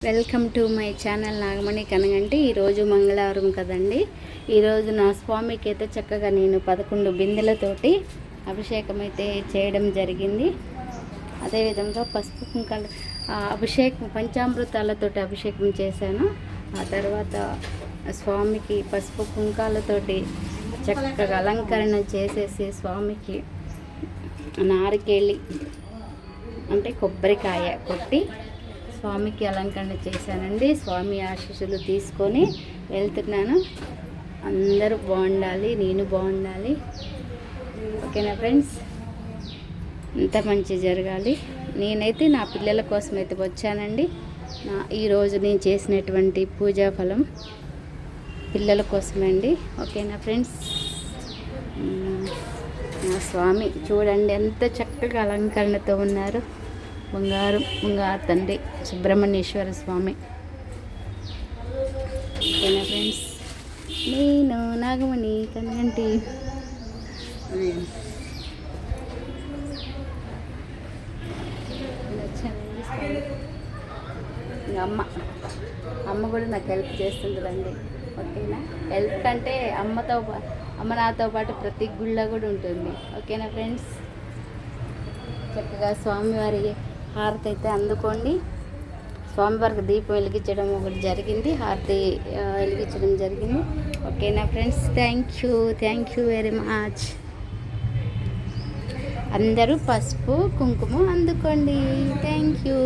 Welcome to my channel Nagamani Kanaganti. ఈరోజు మంగళవారం కదండి. ఈరోజు నా స్వామికి అయితే చక్కగా నేను 11 బిందెలతోటి అభిషేకం అయితే చేయడం జరిగింది. అదేవిధంగా పసుపు కుంకాల అభిషేకం పంచామృతాలతోటి అభిషేకం చేశాను. ఆ తర్వాత స్వామికి పసుపు కుంకాలతోటి చక్కగా అలంకరణ చేసేసి స్వామికి నారికేళి అంటే కొబ్బరికాయ కొట్టి స్వామికి అలంకరణ చేశానండి. స్వామి ఆశీస్సులు తీసుకొని వెళ్తున్నాను. అందరూ బాగుండాలి, నేను బాగుండాలి. ఓకేనా ఫ్రెండ్స్, ఇంత మంచి జరగాలి. నేనైతే నా పిల్లల కోసం అయితే వచ్చానండి. ఈరోజు నేను చేసినటువంటి పూజా ఫలం పిల్లల కోసమండి. ఓకేనా ఫ్రెండ్స్, నా స్వామి చూడండి ఎంత చక్కగా అలంకరణతో ఉన్నారు. బంగారు తండ్రి సుబ్రహ్మణ్యేశ్వర స్వామి. ఓకేనా ఫ్రెండ్స్, నేను నాగమణి కనగంటి. అమ్మ కూడా నాకు హెల్ప్ చేస్తుంటుందండి. ఓకేనా, హెల్ప్ కంటే అమ్మ నాతో పాటు ప్రతి గుళ్ళ కూడా ఉంటుంది. ఓకేనా ఫ్రెండ్స్, చక్కగా స్వామివారి హారతి అయితే అందుకోండి. స్వామివారికి దీపం వెలిగించడం ఒకటి జరిగింది, హారతి వెలిగించడం జరిగింది. ఓకేనా friends, thank you very much. అందరూ పసుపు కుంకుమ అందుకోండి. Thank you.